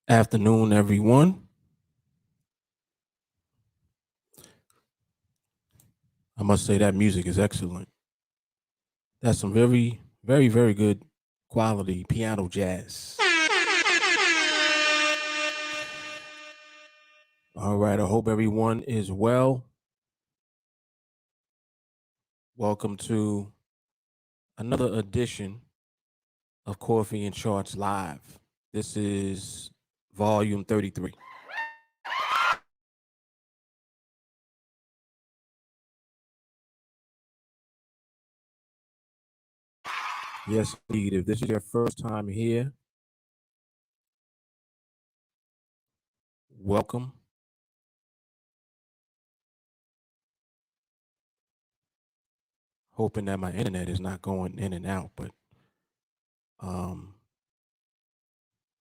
Afternoon, everyone. I must say that music is excellent. That's some very, very, very good quality piano jazz. All right, I hope everyone is well. Welcome to another edition of Coffee and Charts Live. This is volume 33. Yes, indeed. If this is your first time here, welcome. Hoping that my internet is not going in and out, but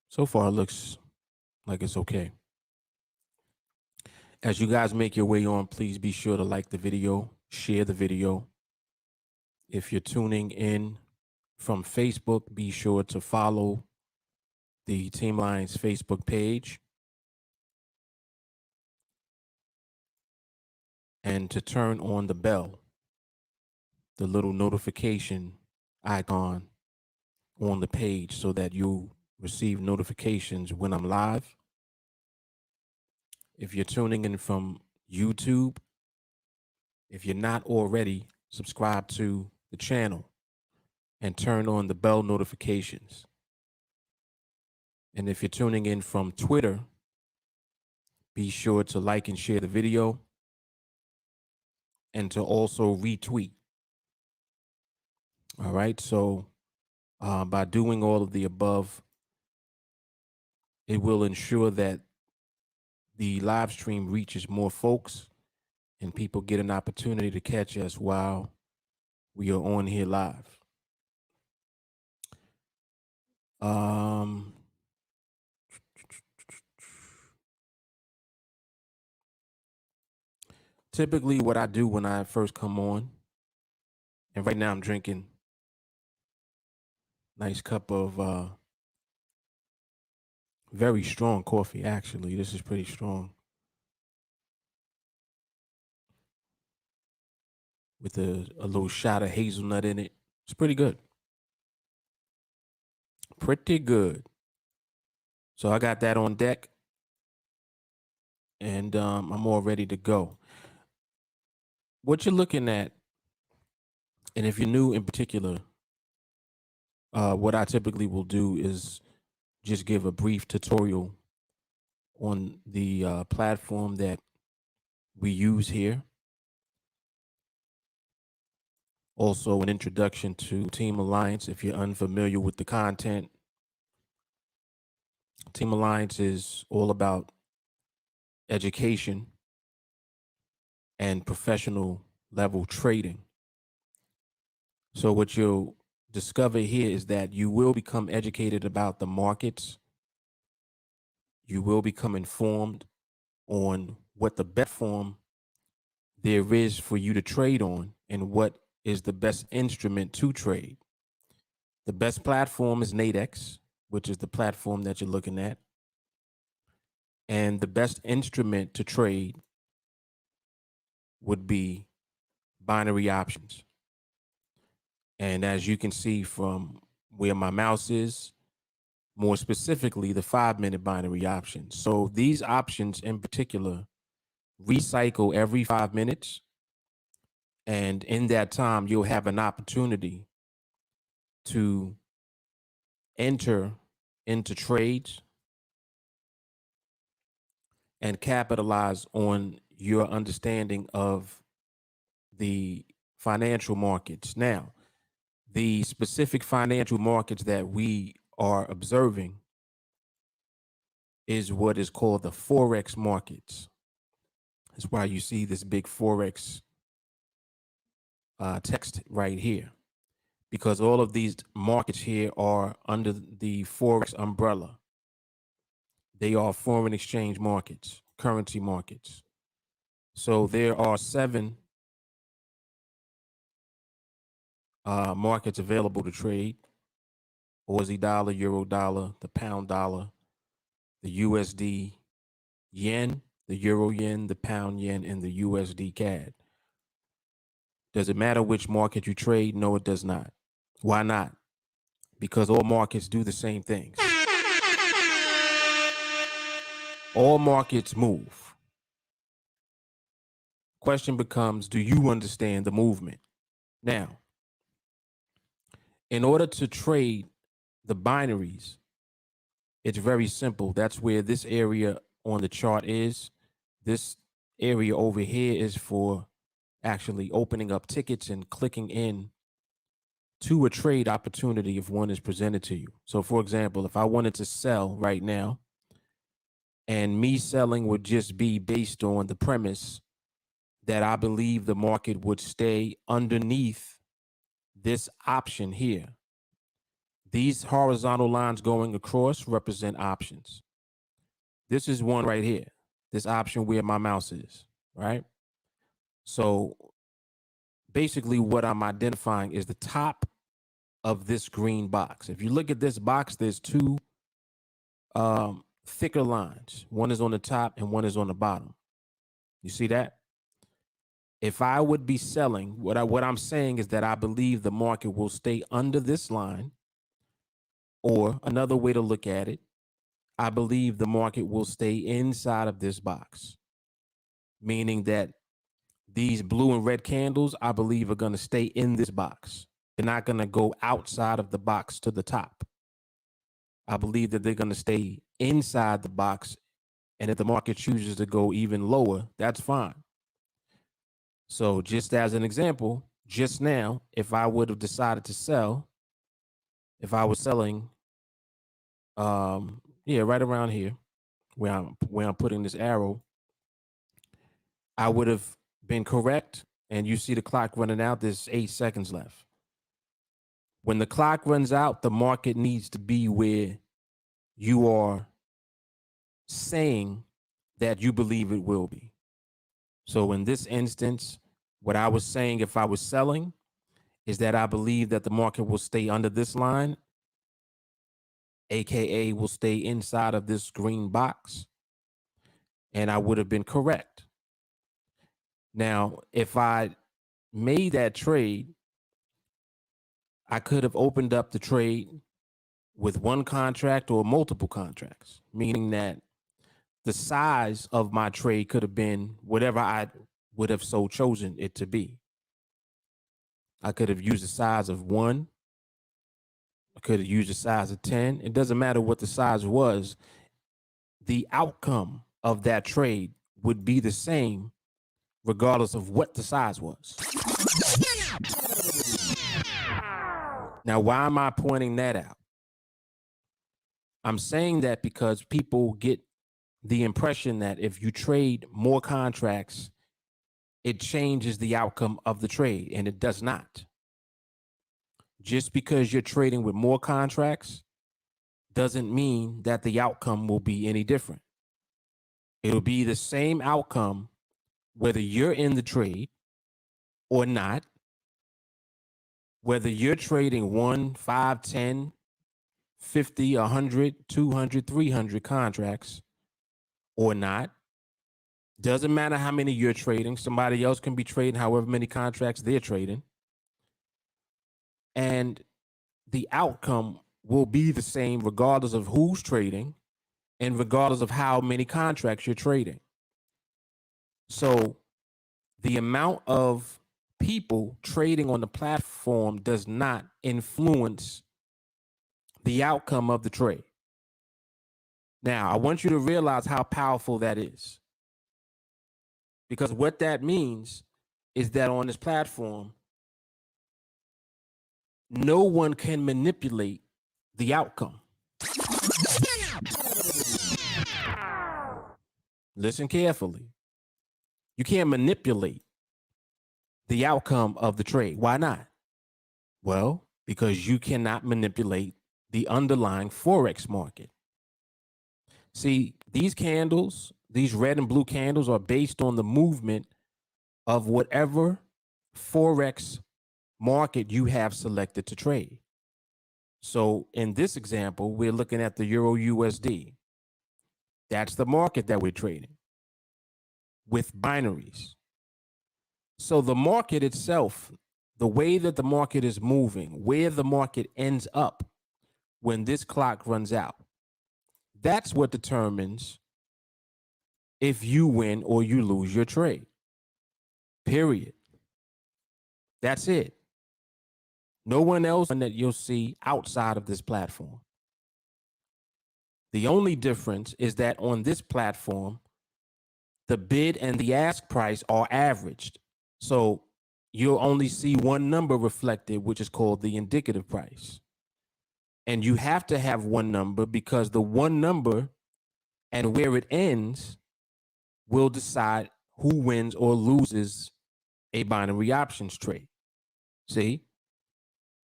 so far it looks like it's okay. As you guys make your way on, please be sure to like the video, share the video. If you're tuning in from Facebook, be sure to follow the TeamAlliance Facebook page and to turn on the bell, the little notification icon on the page, so that you receive notifications when I'm live. If you're tuning in from YouTube, if you're not already, subscribe to the channel and turn on the bell notifications. And if you're tuning in from Twitter, be sure to like and share the video and to also retweet. All right. So by doing all of the above, it will ensure that the live stream reaches more folks and people get an opportunity to catch us while we are on here live. Typically what I do when I first come on, and right now I'm drinking a nice cup of very strong coffee. Actually, this is pretty strong, with a little shot of hazelnut in it. It's pretty good. Pretty good. So I got that on deck, and I'm all ready to go. What you're looking at, and if you're new in particular, what I typically will do is just give a brief tutorial on the platform that we use here. Also, an introduction to TeamAlliance if you're unfamiliar with the content. TeamAlliance is all about education and professional level trading. So what you'll discover here is that you will become educated about the markets. You will become informed on what the best form there is for you to trade on and what is the best instrument to trade. The best platform is NADEX, which is the platform that you're looking at. And the best instrument to trade would be binary options. And as you can see from where my mouse is, more specifically, the 5-minute binary options. So these options in particular recycle every 5 minutes. And in that time, you'll have an opportunity to enter into trades and capitalize on your understanding of the financial markets. Now, the specific financial markets that we are observing is what is called the Forex markets. That's why you see this big Forex text right here, because all of these markets here are under the Forex umbrella. They are foreign exchange markets, currency markets. So there are 7 markets available to trade: Aussie dollar, Euro dollar, the pound dollar, the USD yen, the Euro yen, the pound yen, and the USD CAD. Does it matter which market you trade? No, it does not. Why not? Because all markets do the same things. All markets move. Question becomes, do you understand the movement? Now, in order to trade the binaries, it's very simple. That's where this area on the chart is. This area over here is for actually opening up tickets and clicking in to a trade opportunity if one is presented to you. So for example, if I wanted to sell right now, and me selling would just be based on the premise that I believe the market would stay underneath this option here. These horizontal lines going across represent options. This is one right here, this option where my mouse is, right? So basically what I'm identifying is the top of this green box. If you look at this box, there's two thicker lines. One is on the top and one is on the bottom. You see that? If I would be selling, what I'm saying is that I believe the market will stay under this line, or another way to look at it, I believe the market will stay inside of this box, meaning that these blue and red candles, I believe, are going to stay in this box. They're not going to go outside of the box to the top. I believe that they're going to stay inside the box. And if the market chooses to go even lower, that's fine. So just as an example, just now, if I would have decided to sell, if I was selling, right around here where I'm putting this arrow, I would have been correct. And you see the clock running out, there's 8 seconds left. When the clock runs out, the market needs to be where you are saying that you believe it will be. So in this instance, what I was saying, if I was selling, is that I believe that the market will stay under this line, AKA will stay inside of this green box, and I would have been correct. Now, if I made that trade, I could have opened up the trade with one contract or multiple contracts, meaning that the size of my trade could have been whatever I would have so chosen it to be. I could have used the size of 1. I could have used the size of 10. It doesn't matter what the size was. The outcome of that trade would be the same regardless of what the size was. Now, why am I pointing that out? I'm saying that because people get the impression that if you trade more contracts, it changes the outcome of the trade, and it does not. Just because you're trading with more contracts doesn't mean that the outcome will be any different. It'll be the same outcome whether you're in the trade or not, whether you're trading 1, 5, 10, 50, 100, 200, 300 contracts or not. Doesn't matter how many you're trading. Somebody else can be trading however many contracts they're trading. And the outcome will be the same regardless of who's trading and regardless of how many contracts you're trading. So the amount of people trading on the platform does not influence the outcome of the trade. Now, I want you to realize how powerful that is. Because what that means is that on this platform, no one can manipulate the outcome. Listen carefully. You can't manipulate the outcome of the trade. Why not? Well, because you cannot manipulate the underlying Forex market. See, these candles, these red and blue candles are based on the movement of whatever Forex market you have selected to trade. So in this example, we're looking at the Euro USD. That's the market that we're trading with binaries. So the market itself, the way that the market is moving, where the market ends up when this clock runs out, that's what determines if you win or you lose your trade. Period. That's it. No one else that you'll see outside of this platform. The only difference is that on this platform, the bid and the ask price are averaged. So you'll only see one number reflected, which is called the indicative price. And you have to have one number because the one number and where it ends will decide who wins or loses a binary options trade. See?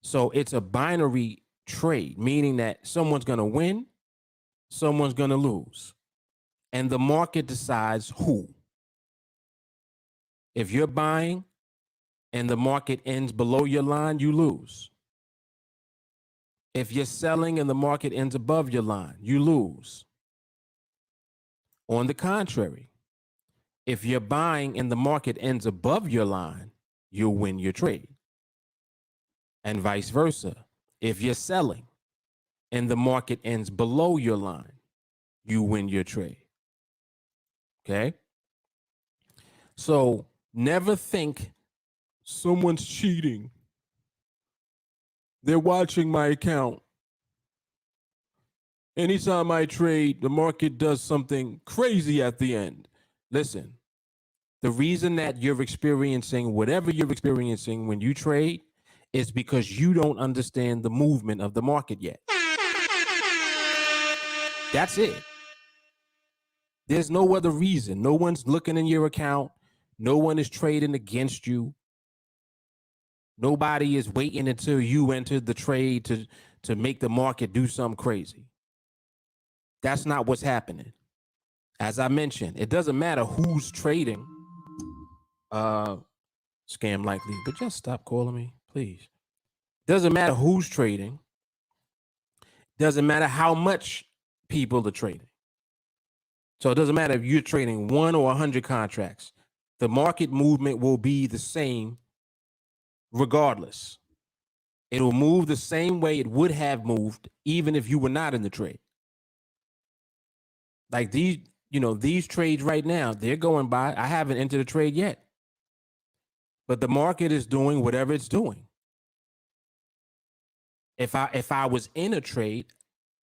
So it's a binary trade, meaning that someone's going to win, someone's going to lose. And the market decides who. If you're buying and the market ends below your line, you lose. If you're selling and the market ends above your line, you lose. On the contrary, if you're buying and the market ends above your line, you'll win your trade. And vice versa. If you're selling and the market ends below your line, you win your trade. Okay? So never think someone's cheating. They're watching my account. Anytime I trade, the market does something crazy at the end. Listen, the reason that you're experiencing whatever you're experiencing when you trade is because you don't understand the movement of the market yet. That's it. There's no other reason. No one's looking in your account. No one is trading against you. Nobody is waiting until you enter the trade to make the market do something crazy. That's not what's happening. As I mentioned, it doesn't matter who's trading. Scam likely, but just stop calling me, please. Doesn't matter who's trading. Doesn't matter how much people are trading. So it doesn't matter if you're trading 1 or 100 contracts. The market movement will be the same regardless. It'll move the same way it would have moved even if you were not in the trade. Like these trades right now, they're going by. I haven't entered a trade yet. But the market is doing whatever it's doing. If I was in a trade,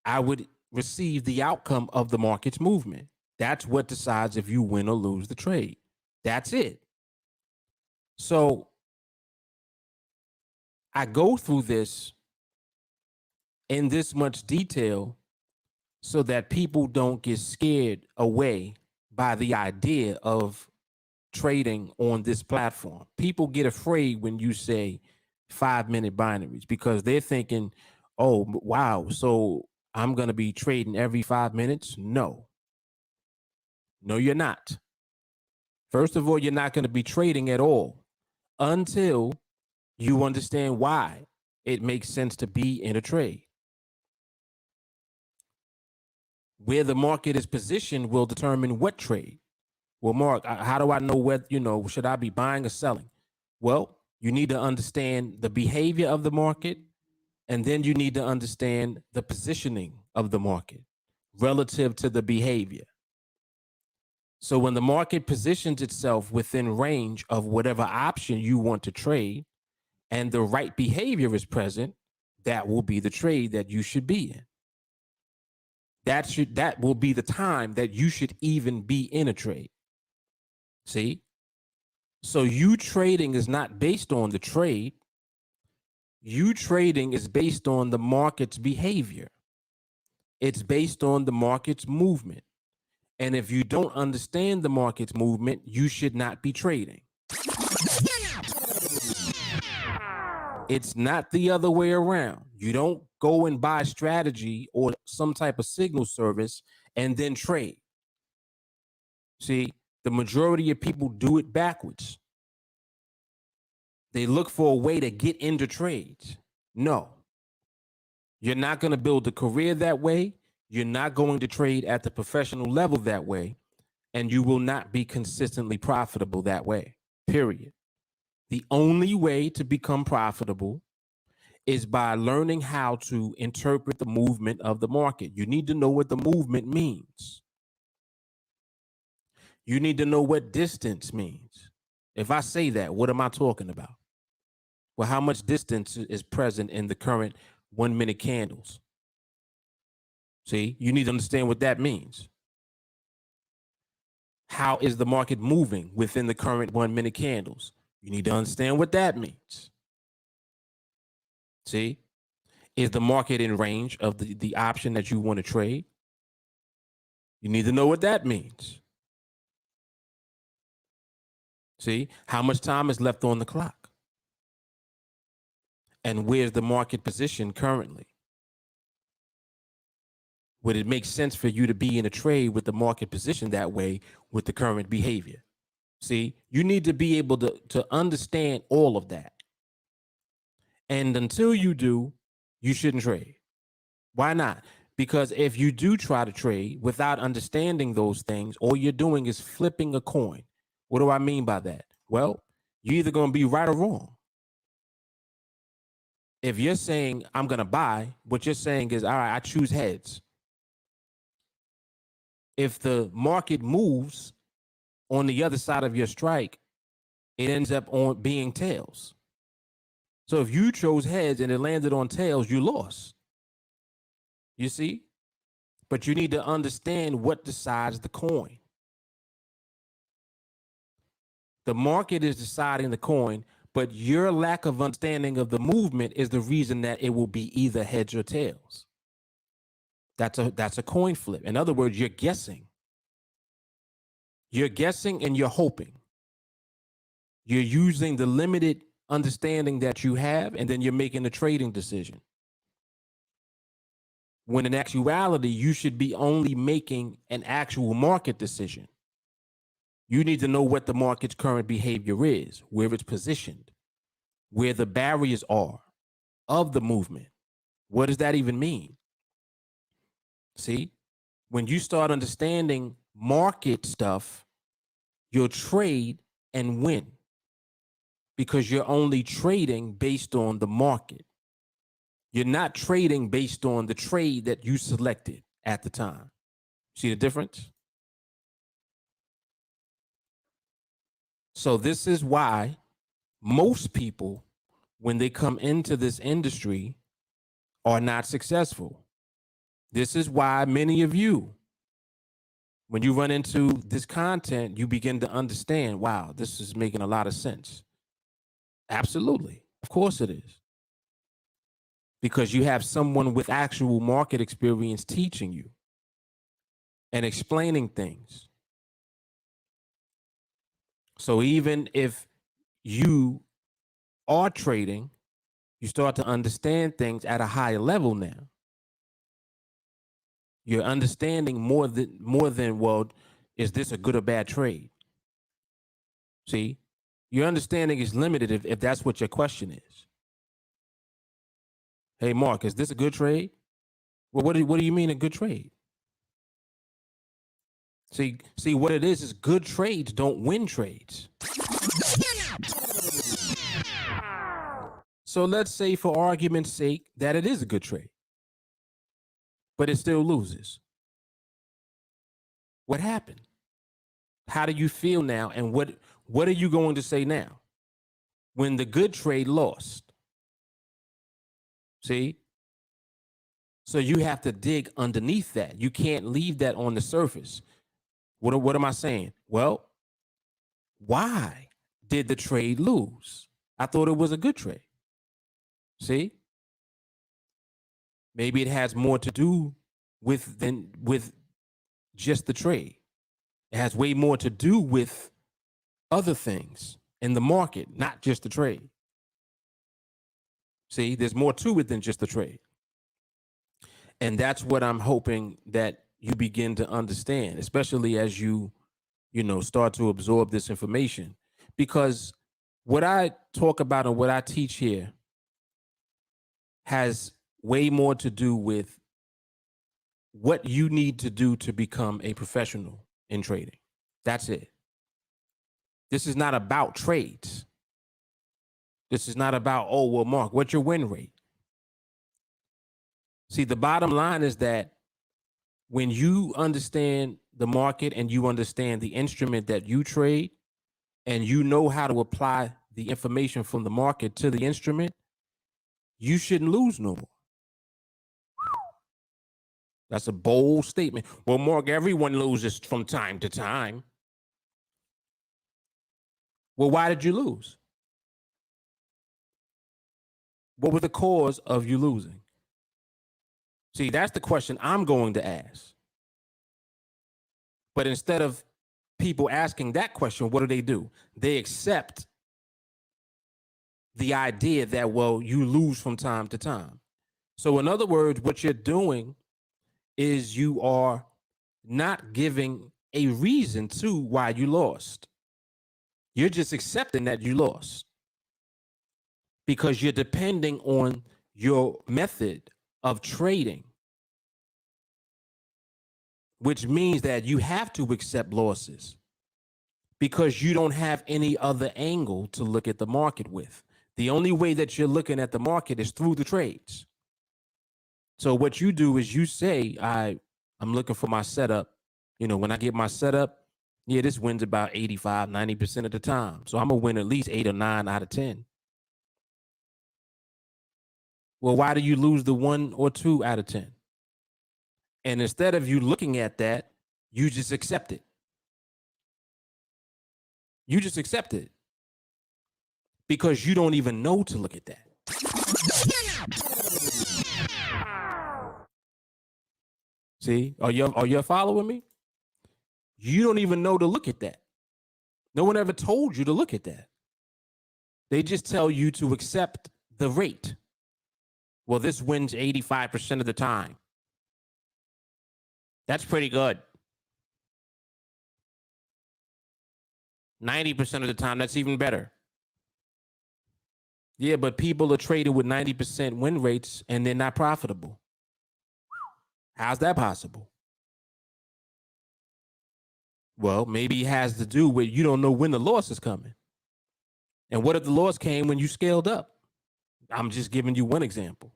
I would receive the outcome of the market's movement. That's what decides if you win or lose the trade. That's it. So I go through this in this much detail so that people don't get scared away by the idea of trading on this platform. People get afraid when you say 5-minute binaries because they're thinking, oh, wow, so I'm going to be trading every 5 minutes. No, you're not. First of all, you're not going to be trading at all until you understand why it makes sense to be in a trade. Where the market is positioned will determine what trade. Well, Mark, how do I know whether, should I be buying or selling? Well, you need to understand the behavior of the market, and then you need to understand the positioning of the market relative to the behavior. So when the market positions itself within range of whatever option you want to trade and the right behavior is present, that will be the trade that you should be in. That will be the time that you should even be in a trade. See? So you trading is not based on the trade. You trading is based on the market's behavior. It's based on the market's movement. And if you don't understand the market's movement, you should not be trading. It's not the other way around. You don't go and buy strategy or some type of signal service and then trade. See, the majority of people do it backwards. They look for a way to get into trades. No, you're not going to build a career that way. You're not going to trade at the professional level that way. And you will not be consistently profitable that way, period. The only way to become profitable is by learning how to interpret the movement of the market. You need to know what the movement means. You need to know what distance means. If I say that, what am I talking about? Well, how much distance is present in the current 1-minute candles? See, you need to understand what that means. How is the market moving within the current 1-minute candles? You need to understand what that means. See, is the market in range of the option that you want to trade? You need to know what that means. See, how much time is left on the clock? And where's the market position currently? Would it make sense for you to be in a trade with the market position that way with the current behavior? See, you need to be able to understand all of that. And until you do, you shouldn't trade. Why not? Because if you do try to trade without understanding those things, all you're doing is flipping a coin. What do I mean by that? Well, you're either going to be right or wrong. If you're saying, I'm going to buy, what you're saying is, all right, I choose heads. If the market moves on the other side of your strike, it ends up on being tails. So if you chose heads and it landed on tails, you lost. You see? But you need to understand what decides the coin. The market is deciding the coin, but your lack of understanding of the movement is the reason that it will be either heads or tails. That's a coin flip. In other words, you're guessing. You're guessing and you're hoping. You're using the limited understanding that you have, and then you're making a trading decision. When in actuality, you should be only making an actual market decision. You need to know what the market's current behavior is, where it's positioned, where the barriers are of the movement. What does that even mean? See, when you start understanding market stuff, you'll trade and win because you're only trading based on the market. You're not trading based on the trade that you selected at the time. See the difference? So this is why most people, when they come into this industry, are not successful. This is why many of you, when you run into this content, you begin to understand, wow, this is making a lot of sense. Absolutely. Of course it is. Because you have someone with actual market experience teaching you and explaining things. So even if you are trading, you start to understand things at a higher level now. You're understanding more than, well, is this a good or bad trade? See, your understanding is limited if that's what your question is. Hey, Mark, is this a good trade? Well, what do you mean a good trade? See, what it is good trades don't win trades. So let's say, for argument's sake, that it is a good trade, but it still loses. What happened? How do you feel now? And what are you going to say now when the good trade lost? See? So you have to dig underneath that. You can't leave that on the surface. What am I saying? Well, why did the trade lose? I thought it was a good trade. See? Maybe it has more to do with just the trade. It has way more to do with other things in the market, not just the trade. See, there's more to it than just the trade. And that's what I'm hoping that you begin to understand, especially as you start to absorb this information. Because what I talk about and what I teach here has way more to do with what you need to do to become a professional in trading. That's it. This is not about trades. This is not about, oh, well, Mark, what's your win rate? See, the bottom line is that when you understand the market and you understand the instrument that you trade, and you know how to apply the information from the market to the instrument, you shouldn't lose no more. That's a bold statement. Well, Mark, everyone loses from time to time. Well, why did you lose? What was the cause of you losing? See, that's the question I'm going to ask. But instead of people asking that question, what do? They accept the idea that, well, you lose from time to time. So in other words, what you're doing is you are not giving a reason to why you lost. You're just accepting that you lost because you're depending on your method of trading which means that you have to accept losses because you don't have any other angle to look at the market with. The only way that you're looking at the market is through the trades. So what you do is you say, I'm looking for my setup. You know, when I get my setup, yeah, this wins about 85, 90% of the time. So I'm going to win at least 8 or 9 out of 10. Well, why do you lose the 1 or 2 out of 10? And instead of you looking at that, you just accept it. You just accept it because you don't even know to look at that. See, are you following me? You don't even know to look at that. No one ever told you to look at that. They just tell you to accept the rate. Well, this wins 85% of the time. That's pretty good. 90% of the time, that's even better. Yeah, but people are trading with 90% win rates and they're not profitable. How's that possible? Well, maybe it has to do with you don't know when the loss is coming. And what if the loss came when you scaled up? I'm just giving you one example.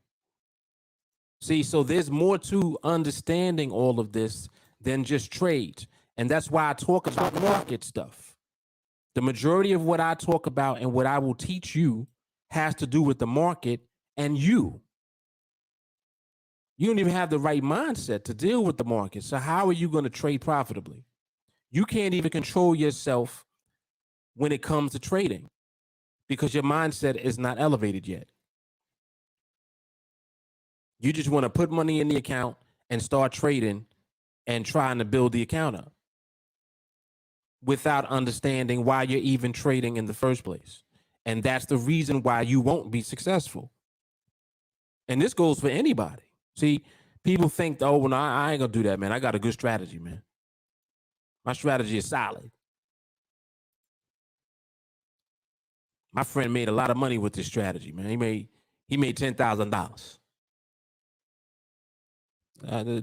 See, so there's more to understanding all of this than just trades. And that's why I talk about market stuff. The majority of what I talk about and what I will teach you has to do with the market and you. You don't even have the right mindset to deal with the market. So how are you going to trade profitably? You can't even control yourself when it comes to trading because your mindset is not elevated yet. You just want to put money in the account and start trading and trying to build the account up without understanding why you're even trading in the first place. And that's the reason why you won't be successful. And this goes for anybody. See, people think, oh, well, no, I ain't going to do that, man. I got a good strategy, man. My strategy is solid. My friend made a lot of money with this strategy, man. He made $10,000.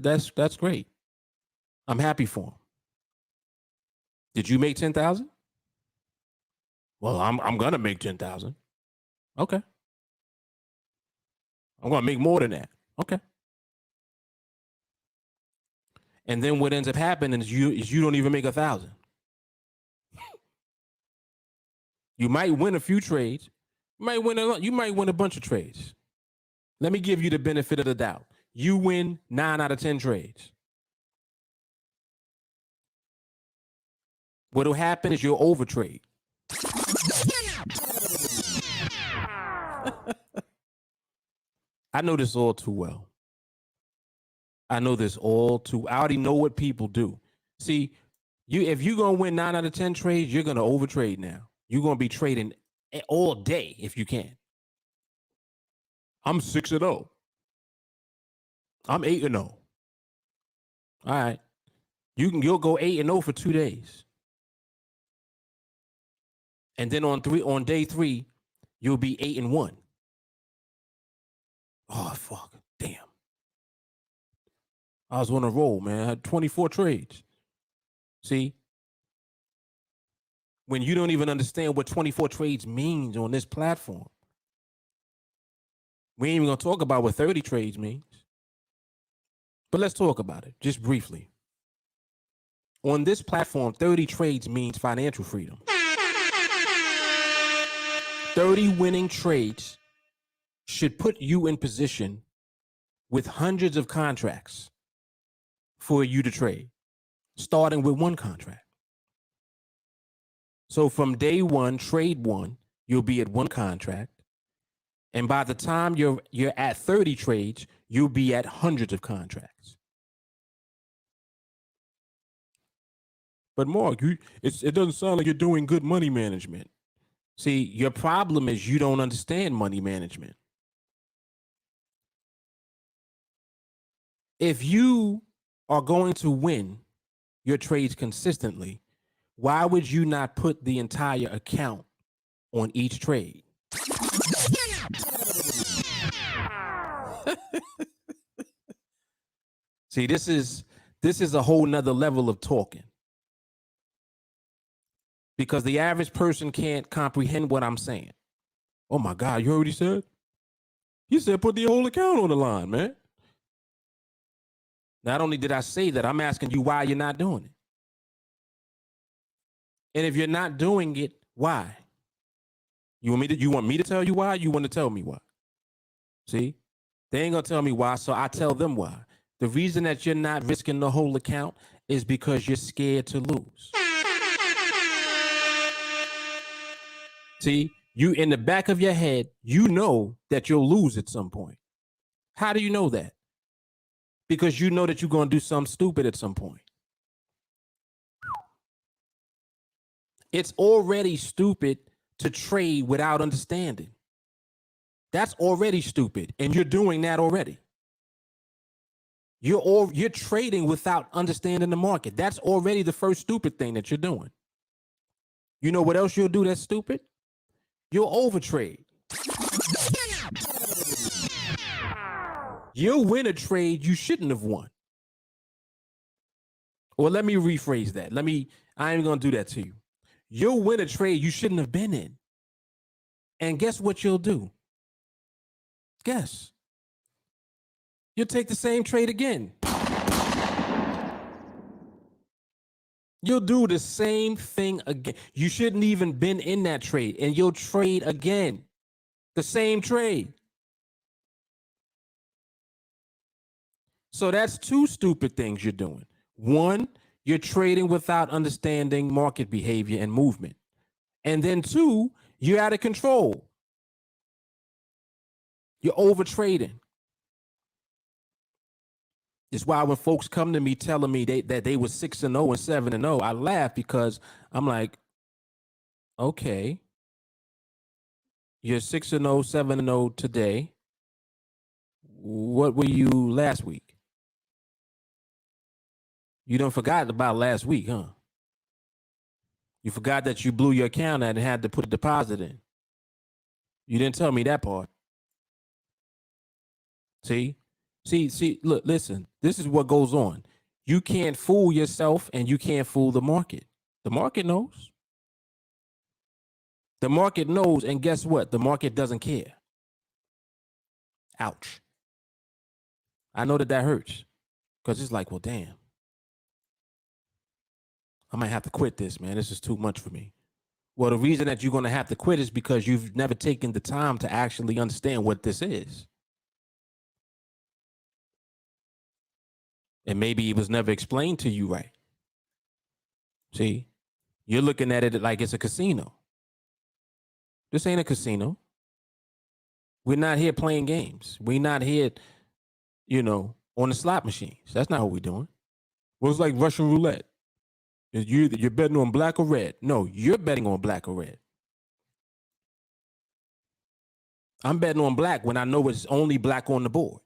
That's great. I'm happy for him. Did you make 10,000? Well, I'm gonna make 10,000. Okay. I'm gonna make more than that. Okay. And then what ends up happening is you don't even make 1,000. You might win a few trades. You might win a bunch of trades. Let me give you the benefit of the doubt. You win 9 out of 10 trades. What'll happen is you'll overtrade. I know this all too well. I already know what people do. See, if you're gonna win 9 out of 10 trades, you're gonna overtrade now. You're gonna be trading all day if you can. I'm 6-0. I'm 8-0. All right. You'll go 8-0 for 2 days. And then on day 3, you'll be 8-1. Oh, fuck. Damn. I was on a roll, man. I had 24 trades. See? When you don't even understand what 24 trades means on this platform. We ain't even going to talk about what 30 trades means. But let's talk about it just briefly. On this platform, 30 trades means financial freedom. 30 winning trades should put you in position with hundreds of contracts for you to trade, starting with 1 contract. So from day 1, trade 1, you'll be at 1 contract. And by the time you're at 30 trades, you'll be at hundreds of contracts. But Mark, it doesn't sound like you're doing good money management. See, your problem is you don't understand money management. If you are going to win your trades consistently, why would you not put the entire account on each trade? See, this is This is a whole nother level of talking, because the average person can't comprehend what I'm saying. Oh my God, you already said? You said put the whole account on the line, man. Not only did I say that, I'm asking you why you're not doing it. And if you're not doing it, why? You want me to tell you why? You want to tell me why? See? They ain't gonna tell me why, so I tell them why. The reason that you're not risking the whole account is because you're scared to lose. See, you in the back of your head, you know that you'll lose at some point. How do you know that? Because you know that you're gonna do something stupid at some point. It's already stupid to trade without understanding. That's already stupid, and you're doing that already. You're trading without understanding the market. That's already the first stupid thing that you're doing. You know what else you'll do that's stupid? You'll overtrade. You'll win a trade you shouldn't have won. Or let me rephrase that. I ain't gonna do that to you. You'll win a trade you shouldn't have been in. And guess what you'll do? Guess. You'll take the same trade again. You'll do the same thing again. You shouldn't even been in that trade, and you'll trade again. The same trade. So that's two stupid things you're doing. One, you're trading without understanding market behavior and movement. And then two, you're out of control. You're overtrading. It's why when folks come to me telling me that they were 6-0 and 7-0, I laugh, because I'm like, okay, you're 6-0, 7-0 today. What were you last week? You done forgot about last week, huh? You forgot that you blew your account and had to put a deposit in. You didn't tell me that part. See, look, listen, this is what goes on. You can't fool yourself, and you can't fool the market. The market knows. The market knows, and guess what? The market doesn't care. Ouch. I know that hurts, because it's like, well, damn. I might have to quit this, man. This is too much for me. Well, the reason that you're going to have to quit is because you've never taken the time to actually understand what this is. And maybe it was never explained to you right. See, you're looking at it like it's a casino. This ain't a casino. We're not here playing games. We're not here, on the slot machines. That's not what we're doing. Well, it's like Russian roulette. You're betting on black or red. No, you're betting on black or red. I'm betting on black when I know it's only black on the board.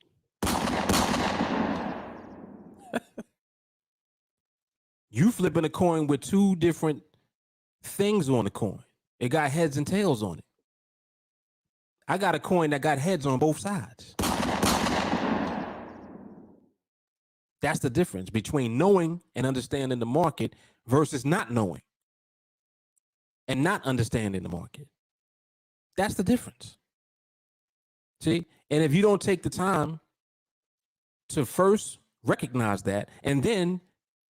You flipping a coin with two different things on the coin. It got heads and tails on it. I got a coin that got heads on both sides. That's the difference between knowing and understanding the market versus not knowing and not understanding the market. That's the difference. See? And if you don't take the time to first recognize that, and then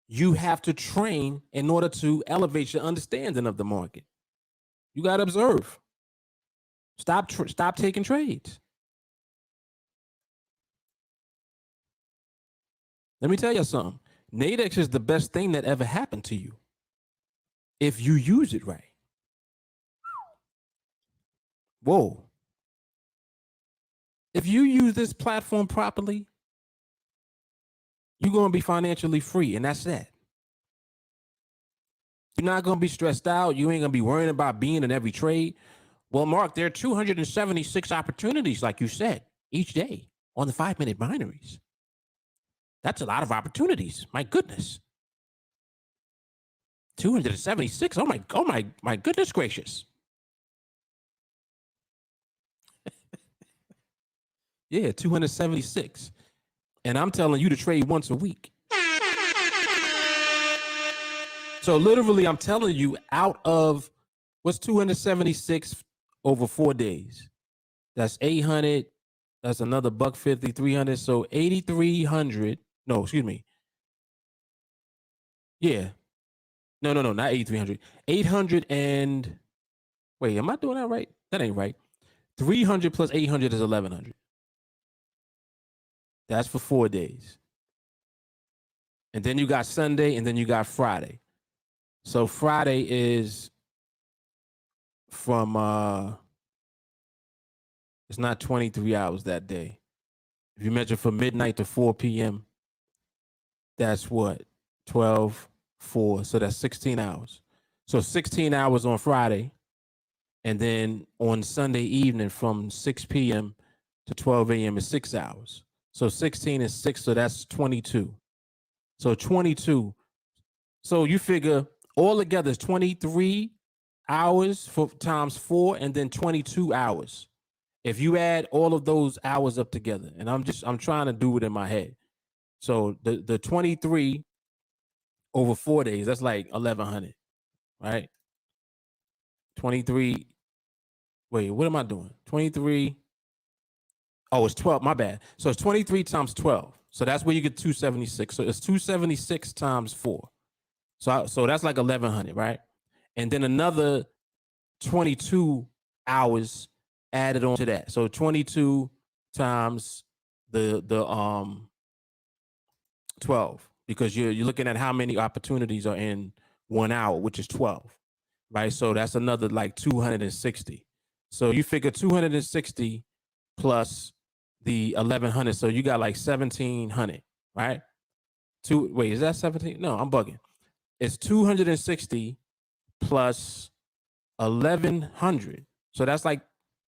you have to train in order to elevate your understanding of the market. You got to observe. Stop taking trades. Let me tell you something. NADEX is the best thing that ever happened to you if you use it right. Whoa. If you use this platform properly, you're going to be financially free, and that's that. You're not going to be stressed out. You ain't going to be worrying about being in every trade. Well, Mark, there are 276 opportunities, like you said, each day on the 5-minute binaries. That's a lot of opportunities. My goodness. 276. Oh my goodness gracious. Yeah, 276. And I'm telling you to trade once a week. So literally, I'm telling you, out of what's 276 over 4 days, that's 800. That's another $150, 300. So 8,300. No, excuse me. Yeah. No, not 8,300. 800 and wait, am I doing that right? That ain't right. 300 plus 800 is 1,100. That's for 4 days. And then you got Sunday, and then you got Friday. So Friday is from it's not 23 hours that day. If you measure from midnight to 4 p.m., that's what? 12, 4. So that's 16 hours. So 16 hours on Friday. And then on Sunday evening from 6 p.m. to 12 a.m. is 6 hours. So 16 is 6, so that's 22. So 22. So you figure all together is 23 hours for times 4 and then 22 hours. If you add all of those hours up together, and I'm trying to do it in my head. So the 23 over 4 days, that's like 1,100, right? 23. Wait, what am I doing? 23. Oh, it's 12. My bad. So it's 23 times 12. So that's where you get 276. So it's 276 times 4. So that's like 1,100, right? And then another 22 hours added on to that. So 22 times the 12, because you're looking at how many opportunities are in 1 hour, which is 12, right? So that's another like 260. So you figure 260 plus the 1,100, so you got like 1,700, right? Wait, is that 17? No, I'm bugging. It's 260 plus 1,100, so that's like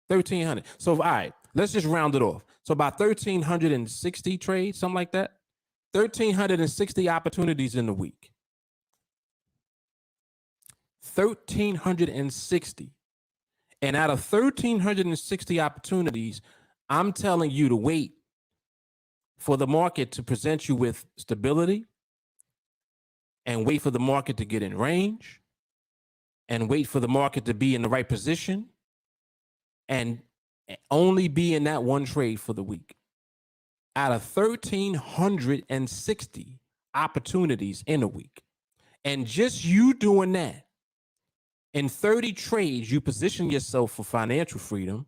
1,300. So all right, let's just round it off. So about 1,360 trades, something like that. 1,360 opportunities in the week. 1,360. And out of 1,360 opportunities, I'm telling you to wait for the market to present you with stability, and wait for the market to get in range, and wait for the market to be in the right position, and only be in that one trade for the week. Out of 1,360 opportunities in a week. And just you doing that, in 30 trades, you position yourself for financial freedom.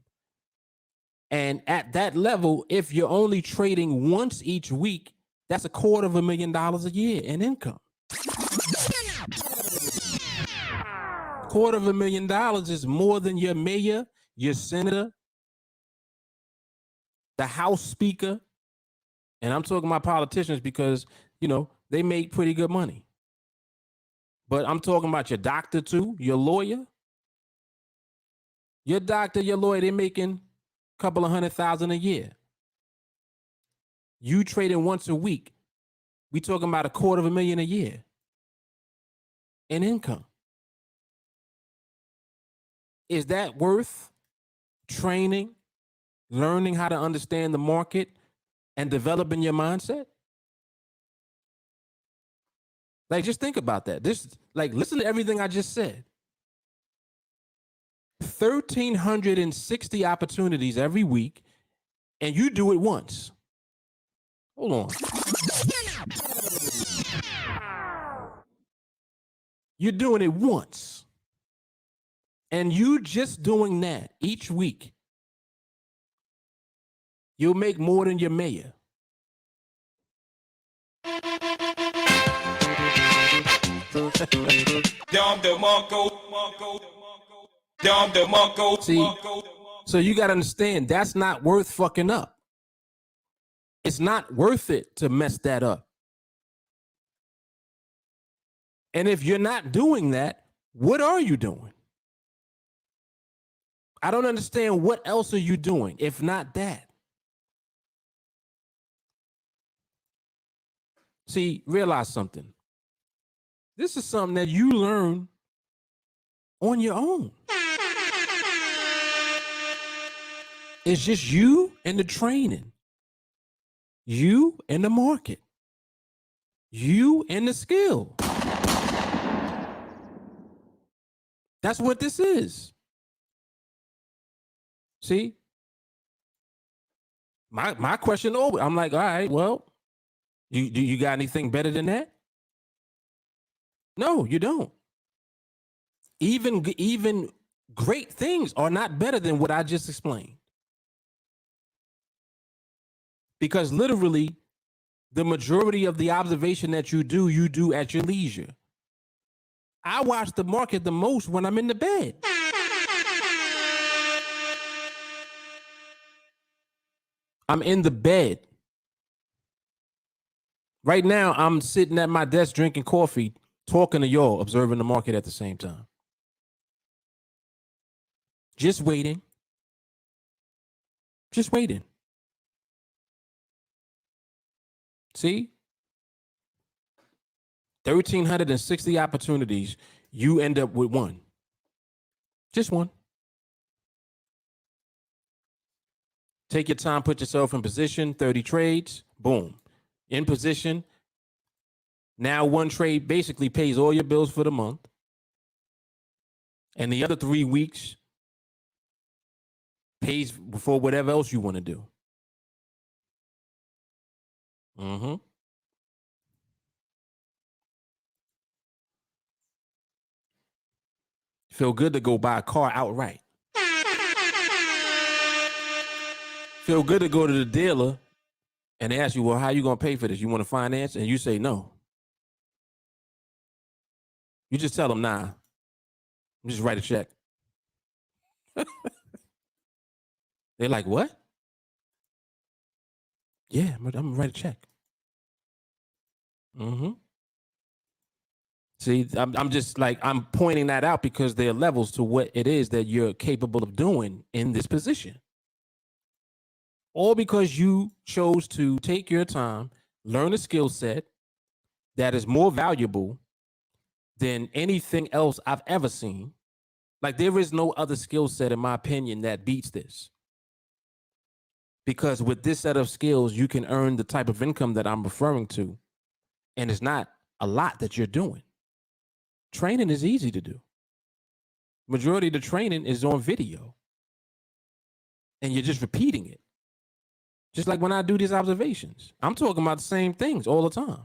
And at that level, if you're only trading once each week, that's $250,000 a year in income. $250,000 is more than your mayor, your senator, the House Speaker. And I'm talking about politicians because, they make pretty good money. But I'm talking about your doctor too, your lawyer. Your doctor, your lawyer, they're making a couple of $100,000 a year. You trading once a week, we talking about $250,000 a year in income. Is that worth training, learning how to understand the market, and developing your mindset? Like, just think about that. Listen to everything I just said. 1,360 opportunities every week, and you do it once. Hold on. You're doing it once. And you just doing that each week, you'll make more than your mayor. See, so you got to understand, that's not worth fucking up. It's not worth it to mess that up. And if you're not doing that, what are you doing? I don't understand, what else are you doing if not that? See, realize something. This is something that you learn on your own. It's just you and the training, you and the market, you and the skill. That's what this is. See? My question over. I'm like, all right, well, you got anything better than that? No, you don't. Even great things are not better than what I just explained. Because literally, the majority of the observation that you do at your leisure. I watch the market the most when I'm in the bed. I'm in the bed. Right now, I'm sitting at my desk drinking coffee, talking to y'all, observing the market at the same time. Just waiting. Just waiting. See? 1,360 opportunities. You end up with one. Just one. Take your time, put yourself in position, 30 trades, boom. In position. Now one trade basically pays all your bills for the month. And the other 3 weeks pays for whatever else you want to do. Mm-hmm. Feel good to go buy a car outright. Feel good to go to the dealer and they ask you, well, how you going to pay for this? You want to finance? And you say no. You just tell them, nah, just write a check. They're like, what? Yeah, I'm going to write a check. Mm-hmm. See, I'm just like, I'm pointing that out because there are levels to what it is that you're capable of doing in this position. All because you chose to take your time, learn a skill set that is more valuable than anything else I've ever seen. Like, there is no other skill set, in my opinion, that beats this. Because with this set of skills, you can earn the type of income that I'm referring to. And it's not a lot that you're doing. Training is easy to do. Majority of the training is on video. And you're just repeating it. Just like when I do these observations. I'm talking about the same things all the time.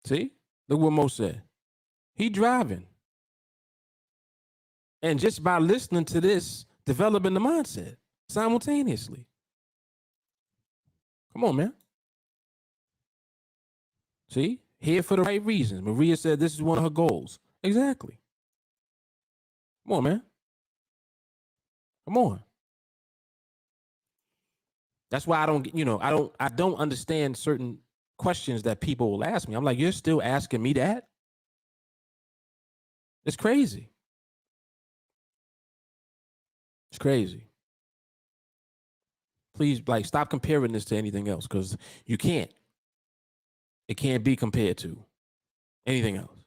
See? Look what Mo said. He driving. And just by listening to this, developing the mindset simultaneously. Come on, man. See? Here for the right reasons. Maria said this is one of her goals. Exactly. Come on, man. Come on. That's why I don't understand certain questions that people will ask me. I'm like, you're still asking me that? It's crazy. It's crazy. Please, like, stop comparing this to anything else because you can't. It can't be compared to anything else.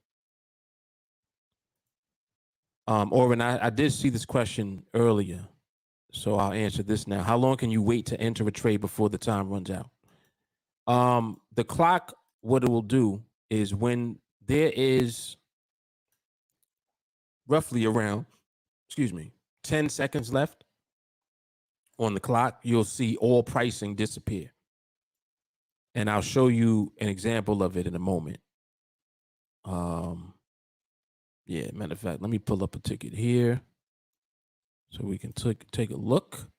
Orvin, I did see this question earlier, so I'll answer this now. How long can you wait to enter a trade before the time runs out? The clock, what it will do is when there is roughly around, 10 seconds left on the clock, you'll see all pricing disappear. And I'll show you an example of it in a moment. Yeah, matter of fact, let me pull up a ticket here so we can take a look.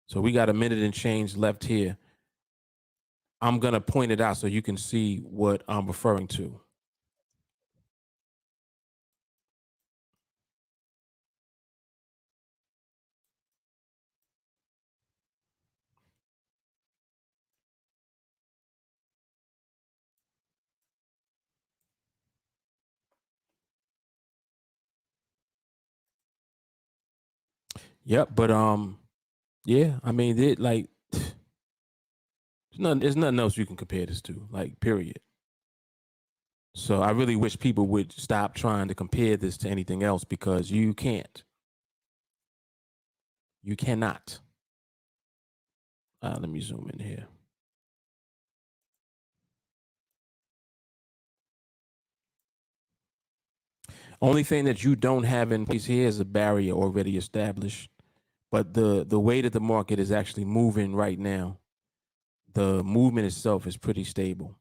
So we got a minute and change left here. I'm going to point it out so you can see what I'm referring to. Yep, but yeah, I mean, there's nothing else you can compare this to, like, period. So I really wish people would stop trying to compare this to anything else because you can't. You cannot. Let me zoom in here. Only thing that you don't have in place here is a barrier already established. But the way that the market is actually moving right now, the movement itself is pretty stable.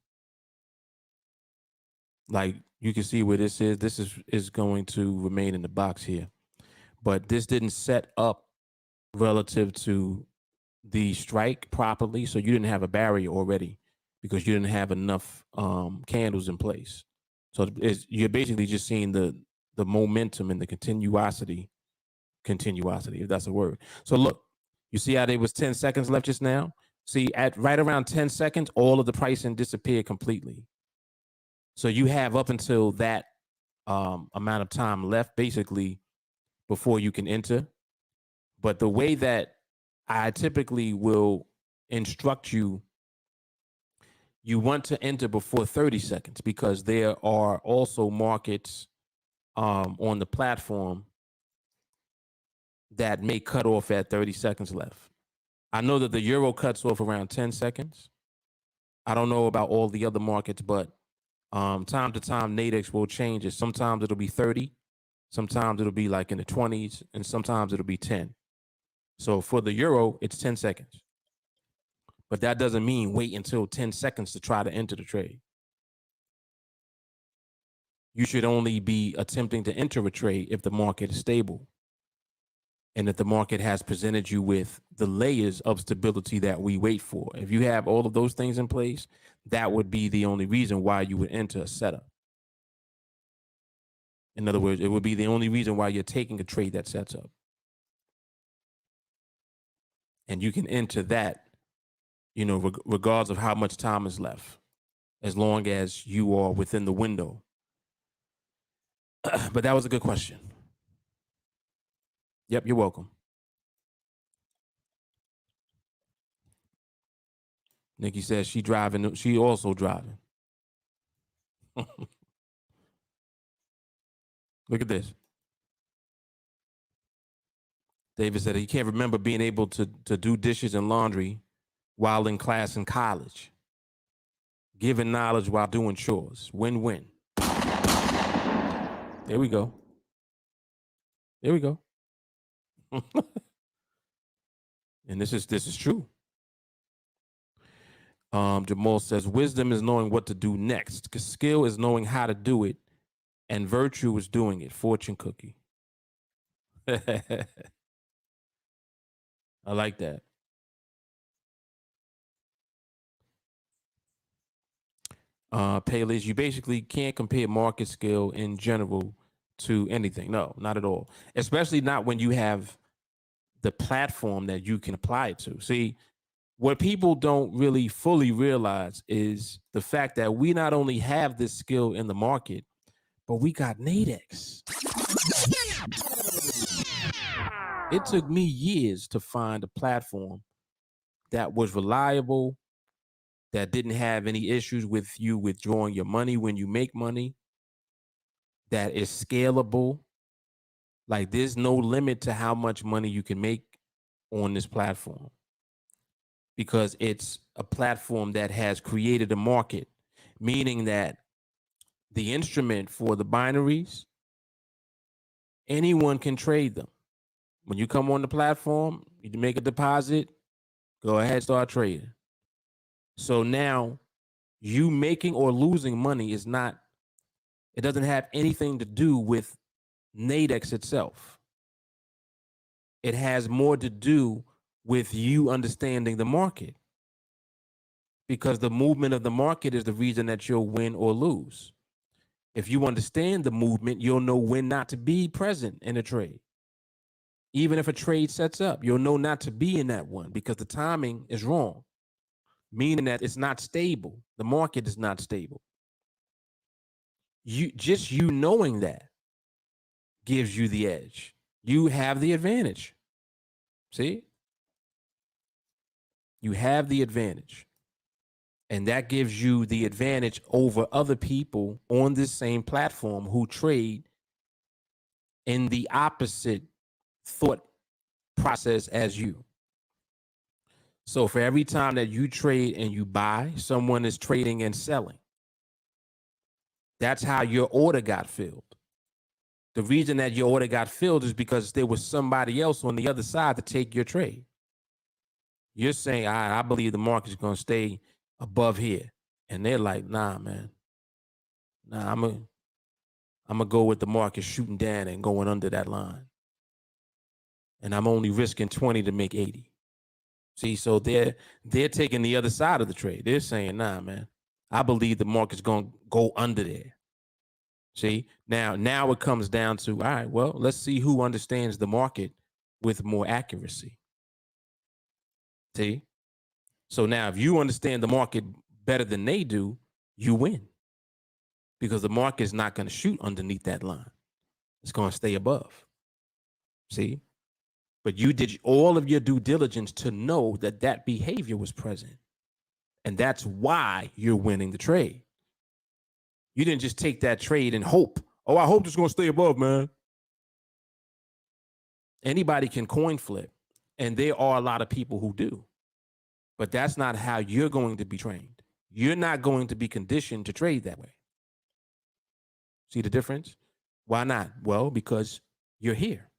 Like you can see where this is going to remain in the box here. But this didn't set up relative to the strike properly, so you didn't have a barrier already because you didn't have enough candles in place. So you're basically just seeing the momentum and the continuosity, if that's a word. So look, you see how there was 10 seconds left just now? See, at right around 10 seconds, all of the pricing disappeared completely. So you have up until that amount of time left, basically, before you can enter. But the way that I typically will instruct you, you want to enter before 30 seconds because there are also markets on the platform that may cut off at 30 seconds left. I know that the euro cuts off around 10 seconds. I don't know about all the other markets, but time to time, NADEX will change it. Sometimes it'll be 30, sometimes it'll be like in the 20s, and sometimes it'll be 10. So for the euro, it's 10 seconds. But that doesn't mean wait until 10 seconds to try to enter the trade. You should only be attempting to enter a trade if the market is stable and if the market has presented you with the layers of stability that we wait for. If you have all of those things in place, that would be the only reason why you would enter a setup. In other words, it would be the only reason why you're taking a trade that sets up. And you can enter that, regardless of how much time is left, as long as you are within the window. But that was a good question. Yep, you're welcome. Nikki says she driving. She also driving. Look at this. David said he can't remember being able to do dishes and laundry while in class in college. Giving knowledge while doing chores. Win-win. There we go. There we go. And this is true. Jamal says wisdom is knowing what to do next. Skill is knowing how to do it, and virtue is doing it. Fortune cookie. I like that. Payless, you basically can't compare market skill in general to anything. No, not at all. Especially not when you have the platform that you can apply it to. See, what people don't really fully realize is the fact that we not only have this skill in the market, but we got NADEX. It took me years to find a platform that was reliable, that didn't have any issues with you withdrawing your money when you make money, that is scalable. Like there's no limit to how much money you can make on this platform because it's a platform that has created a market, meaning that the instrument for the binaries, anyone can trade them. When you come on the platform, you make a deposit, go ahead, start trading. So now you making or losing money is not, it doesn't have anything to do with NADEX itself. It has more to do with you understanding the market, because the movement of the market is the reason that you'll win or lose. If you understand the movement, you'll know when not to be present in a trade. Even if a trade sets up, you'll know not to be in that one because the timing is wrong, meaning that it's not stable. The market is not stable. You knowing that gives you the edge. You have the advantage. See? You have the advantage. And that gives you the advantage over other people on this same platform who trade in the opposite thought process as you. So for every time that you trade and you buy, someone is trading and selling. That's how your order got filled. The reason that your order got filled is because there was somebody else on the other side to take your trade. You're saying, I believe the market's going to stay above here. And they're like, nah, man. Nah, I'm going to go with the market shooting down and going under that line. And I'm only risking 20 to make 80. See, so they're taking the other side of the trade. They're saying, nah, man, I believe the market's going to go under there. See, now it comes down to, all right, well, let's see who understands the market with more accuracy. See? So now if you understand the market better than they do, you win. Because the market is not going to shoot underneath that line. It's going to stay above. See? But you did all of your due diligence to know that that behavior was present. And that's why you're winning the trade. You didn't just take that trade and hope, oh, I hope it's going to stay above, man. Anybody can coin flip, and there are a lot of people who do. But that's not how you're going to be trained. You're not going to be conditioned to trade that way. See the difference? Why not? Well, because you're here.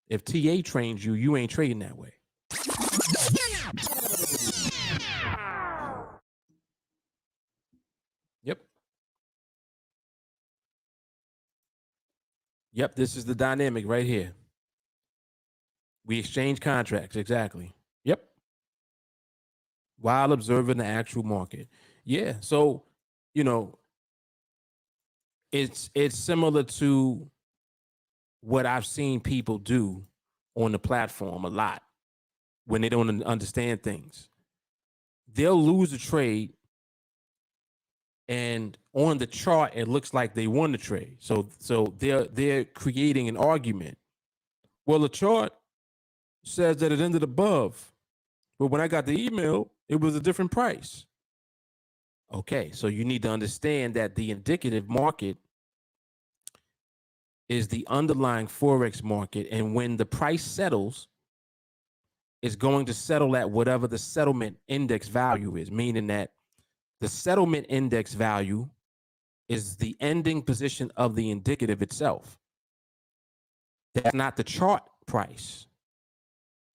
If TA trains you, you ain't trading that way. Yep, this is the dynamic right here. We exchange contracts, exactly. Yep. While observing the actual market. Yeah, so, you know, it's similar to what I've seen people do on the platform a lot when they don't understand things. They'll lose a trade, and on the chart it looks like they won the trade. So they're creating an argument. Well, the chart says that it ended above, but when I got the email, it was a different price. Okay, so you need to understand that the indicative market is the underlying Forex market, and when the price settles, it's going to settle at whatever the settlement index value is, meaning that the settlement index value is the ending position of the indicative itself. That's not the chart price.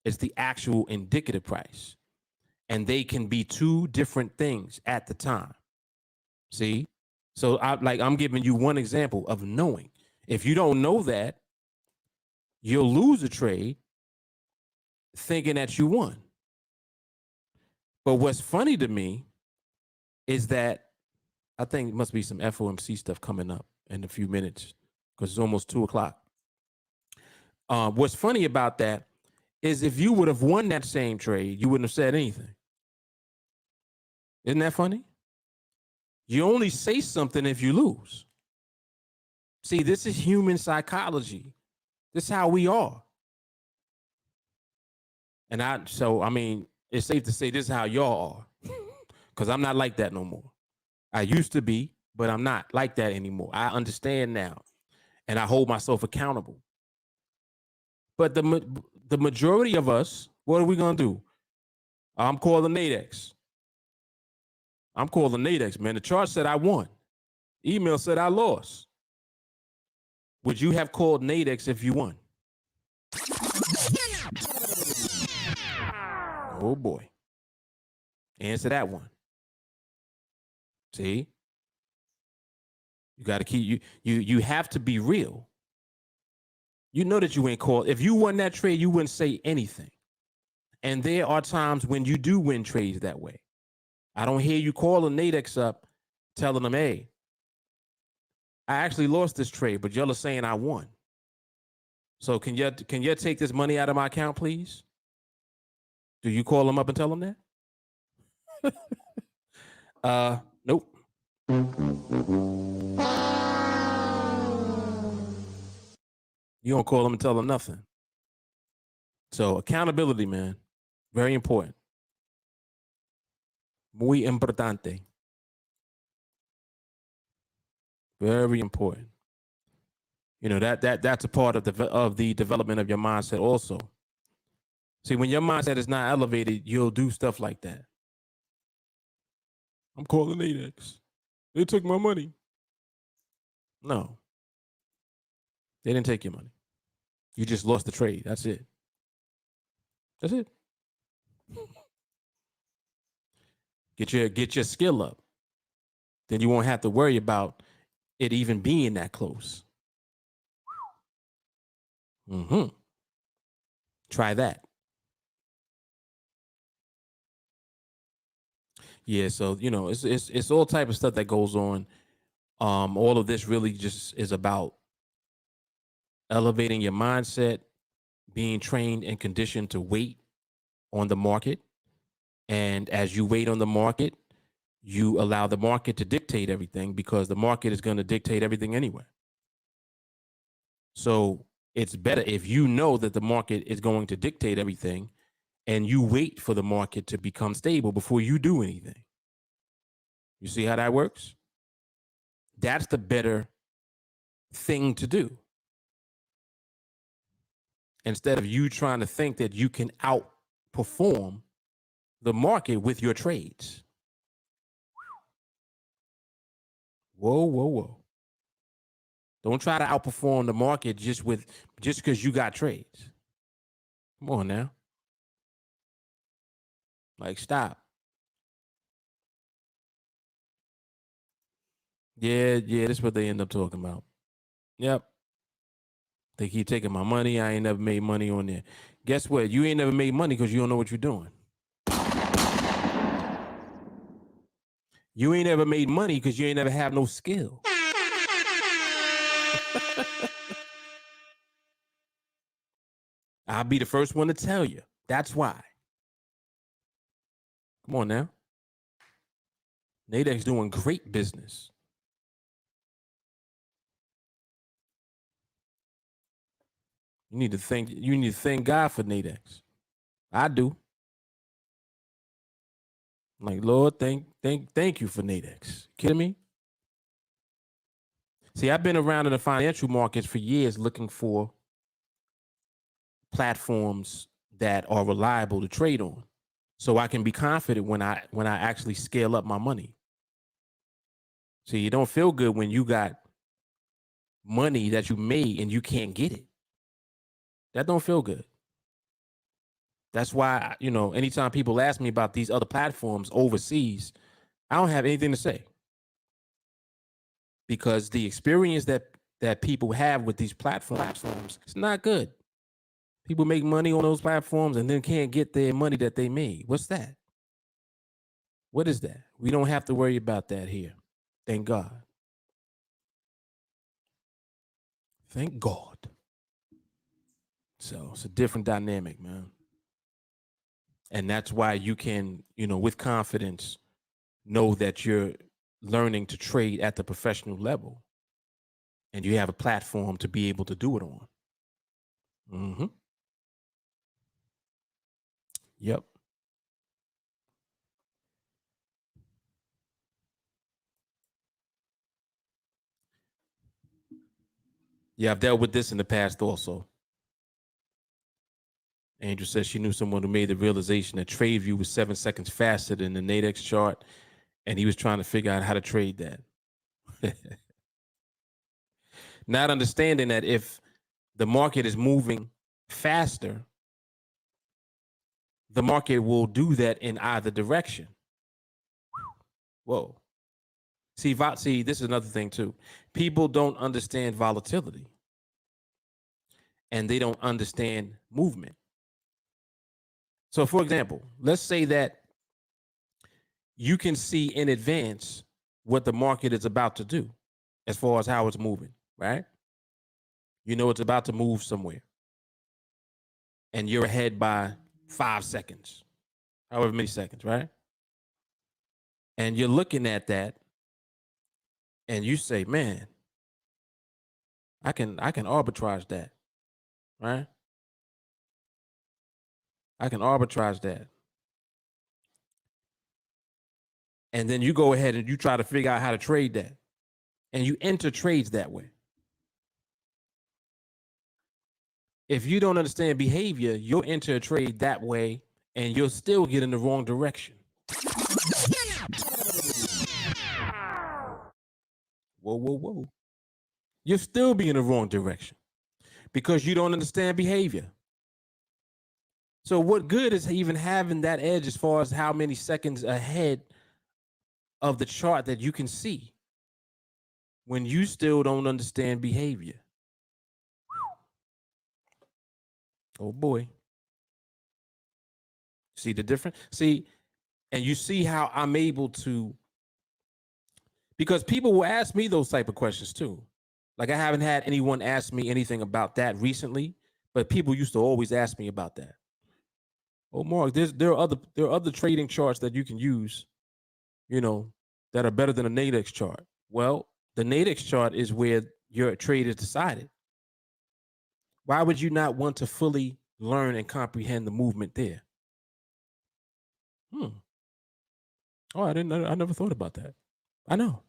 It's the actual indicative price. And they can be two different things at the time. See? So I'm giving you one example of knowing. If you don't know that, you'll lose a trade thinking that you won. But what's funny to me is that I think it must be some FOMC stuff coming up in a few minutes because it's almost 2:00. What's funny about that is if you would have won that same trade, you wouldn't have said anything. Isn't that funny? You only say something if you lose. See, this is human psychology. This is how we are. And I mean, it's safe to say this is how y'all are. Because I'm not like that no more. I used to be, but I'm not like that anymore. I understand now. And I hold myself accountable. But the majority of us, what are we going to do? I'm calling NADEX. I'm calling NADEX, man. The chart said I won. Email said I lost. Would you have called NADEX if you won? Oh boy. Answer that one. See? You got to keep you have to be real. You know that you ain't called. If you won that trade, you wouldn't say anything. And there are times when you do win trades that way. I don't hear you calling NADEX up telling them, hey, I actually lost this trade, but y'all are saying I won. So can you take this money out of my account, please? Do you call them up and tell them that? Nope. You don't call them and tell them nothing. So accountability, man, very important. Muy importante. Very important. You know, that's a part of the development of your mindset also. See, when your mindset is not elevated, you'll do stuff like that. I'm calling NADEX. They took my money. No. They didn't take your money. You just lost the trade. That's it. That's it. Get your skill up. Then you won't have to worry about it even being that close. Try that. Yeah, so it's all type of stuff that goes on. All of this really just is about elevating your mindset, being trained and conditioned to wait on the market. And as you wait on the market, you allow the market to dictate everything, because the market is going to dictate everything anyway. So it's better if you know that the market is going to dictate everything and you wait for the market to become stable before you do anything. You see how that works? That's the better thing to do. Instead of you trying to think that you can outperform the market with your trades. Whoa, whoa, whoa. Don't try to outperform the market just because you got trades. Come on now. Like, stop. Yeah, that's what they end up talking about. Yep. They keep taking my money. I ain't never made money on there. Guess what? You ain't never made money because you don't know what you're doing. You ain't ever made money because you ain't never have no skill. I'll be the first one to tell you. That's why. Come on now. NADEX doing great business. You need to thank God for NADEX. I do. Like, Lord, thank you for NADEX. Kidding me? See, I've been around in the financial markets for years looking for platforms that are reliable to trade on, so I can be confident when I actually scale up my money. See, you don't feel good when you got money that you made and you can't get it. That don't feel good. That's why, anytime people ask me about these other platforms overseas, I don't have anything to say, because the experience that people have with these platforms, it's not good. People make money on those platforms and then can't get their money that they made. What's that? What is that? We don't have to worry about that here. Thank God. Thank God. So it's a different dynamic, man. And that's why you can, with confidence, know that you're learning to trade at the professional level, and you have a platform to be able to do it on. Yep. Yeah, I've dealt with this in the past also. Angel says she knew someone who made the realization that TradeView was 7 seconds faster than the NADEX chart, and he was trying to figure out how to trade that. Not understanding that if the market is moving faster, the market will do that in either direction. Whoa. See, this is another thing too. People don't understand volatility, and they don't understand movement. So, for example, let's say that you can see in advance what the market is about to do as far as how it's moving, right? You know it's about to move somewhere, and you're ahead by 5 seconds, however many seconds, right? And you're looking at that, and you say, man, I can arbitrage that, right? I can arbitrage that. And then you go ahead and you try to figure out how to trade that, and you enter trades that way. If you don't understand behavior, you'll enter a trade that way, and you'll still get in the wrong direction. Whoa, whoa, whoa. You'll still be in the wrong direction. because you don't understand behavior. So what good is even having that edge as far as how many seconds ahead of the chart that you can see when you still don't understand behavior? Oh boy. See the difference? See, and you see how I'm able to, because people will ask me those type of questions too. Like I haven't had anyone ask me anything about that recently, but people used to always ask me about that. Oh, Mark, there are other trading charts that you can use, you know, that are better than a NADEX chart. Well, the NADEX chart is where your trade is decided. Why would you not want to fully learn and comprehend the movement there? Oh, I never thought about that. I know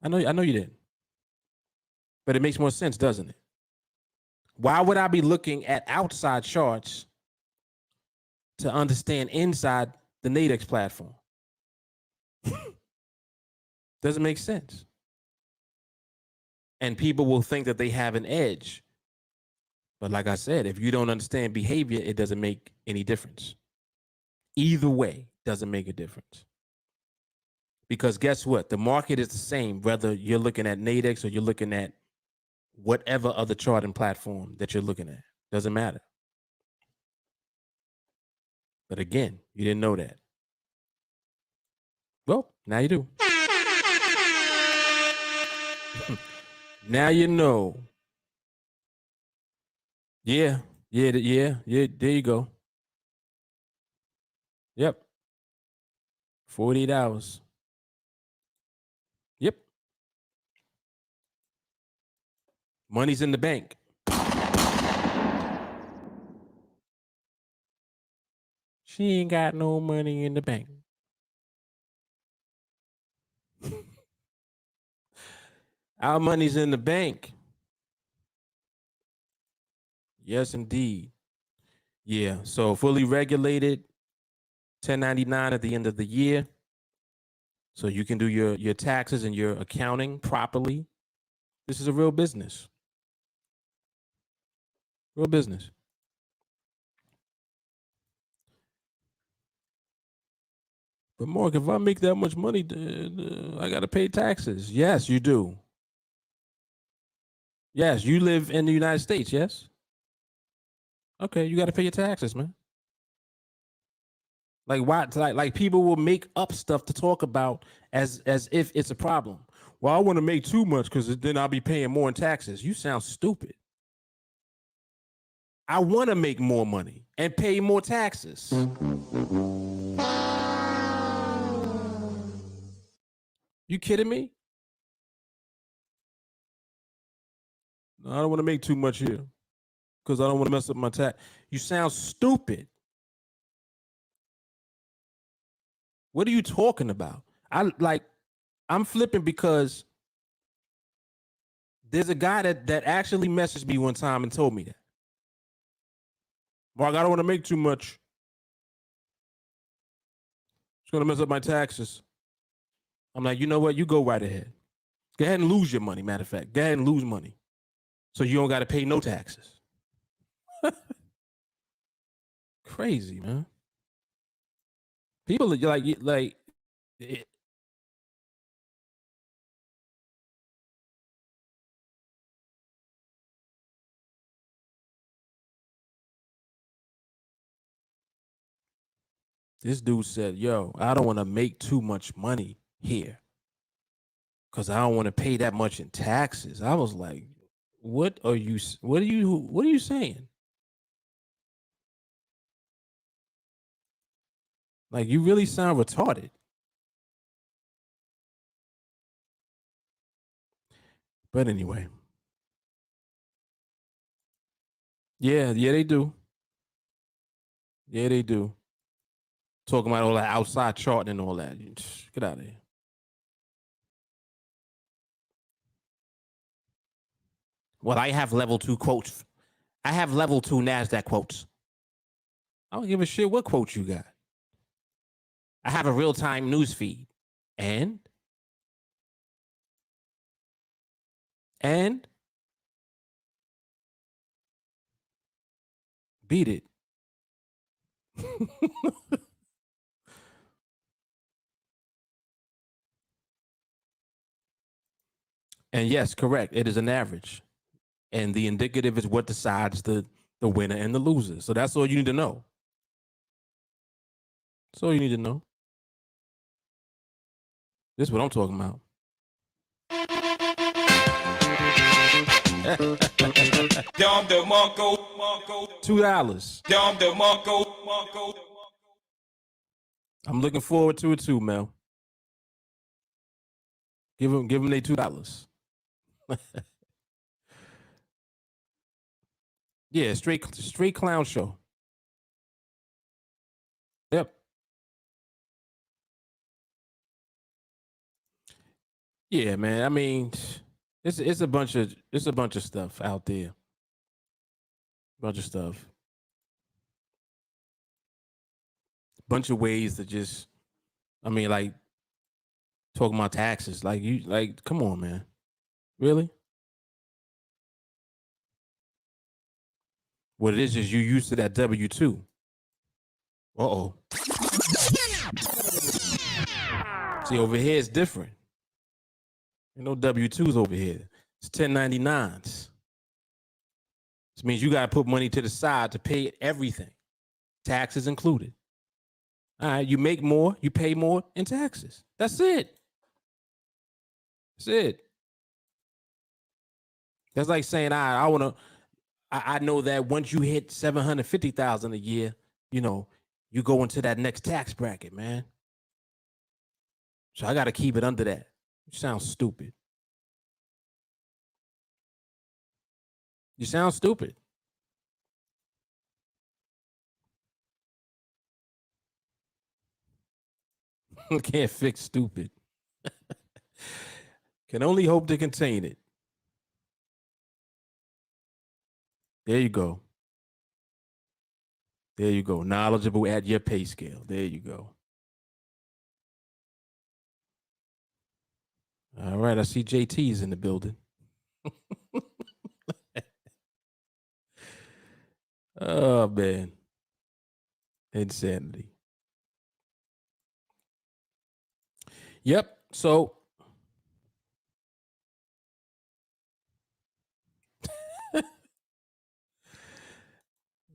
you didn't. But it makes more sense, doesn't it? Why would I be looking at outside charts to understand inside the NADEX platform? Doesn't make sense. And people will think that they have an edge. But like I said, if you don't understand behavior, it doesn't make any difference. Either way, doesn't make a difference. Because guess what? The market is the same, whether you're looking at NADEX or you're looking at whatever other charting platform that you're looking at. Doesn't matter. But again, you didn't know that. Well, now you do. Now you know. Yeah. There you go. Yep. 48 hours. Yep. Money's in the bank. She ain't got no money in the bank. Our money's in the bank. Yes, indeed. Yeah. So fully regulated, 1099 at the end of the year. So you can do your taxes and your accounting properly. This is a real business. Real business. But Mark, if I make that much money, I got to pay taxes. Yes, you do. Yes, you live in the United States, yes? Okay, you got to pay your taxes, man. Like why? Like people will make up stuff to talk about as if it's a problem. Well, I want to make too much because then I'll be paying more in taxes. You sound stupid. I want to make more money and pay more taxes. You kidding me? No, I don't want to make too much here because I don't want to mess up my tax. You sound stupid. What are you talking about? I'm flipping because there's a guy that actually messaged me one time and told me that. Mark, I don't want to make too much. It's going to mess up my taxes. I'm like, you know what? You go right ahead. Go ahead and lose your money, matter of fact. Go ahead and lose money. So you don't got to pay no taxes. Crazy, man. People are like this dude said, yo, I don't want to make too much money here because I don't want to pay that much in taxes. I was like, what are you saying? Like, you really sound retarded. But anyway. Yeah, they do. Yeah, they do. Talking about all that outside charting and all that. Get out of here. Well, I have level 2 quotes. I have level 2 NASDAQ quotes. I don't give a shit what quotes you got. I have a real-time news feed. And Beat it. And yes, correct. It is an average. And the indicative is what decides the winner and the loser. So that's all you need to know. That's all you need to know. This is what I'm talking about. $2. I'm looking forward to it too, Mel. Give them their $2. Yeah, straight clown show. Yep. Yeah, man. I mean, it's a bunch of stuff out there. Bunch of stuff. Bunch of ways to just, I mean, like talking about taxes. Like, come on, man. Really? What it is you used to that W-2. Uh-oh. See, over here it's different. Ain't no W-2s over here. It's 1099s. This means you got to put money to the side to pay everything, taxes included. All right, you make more, you pay more in taxes. That's it. That's it. That's like saying, I know that once you hit 750,000 a year, you know, you go into that next tax bracket, man. So I got to keep it under that. You sound stupid. You sound stupid. Can't fix stupid. Can only hope to contain it. There you go. There you go. Knowledgeable at your pay scale. There you go. All right. I see JT's in the building. Oh, man. Insanity. Yep. So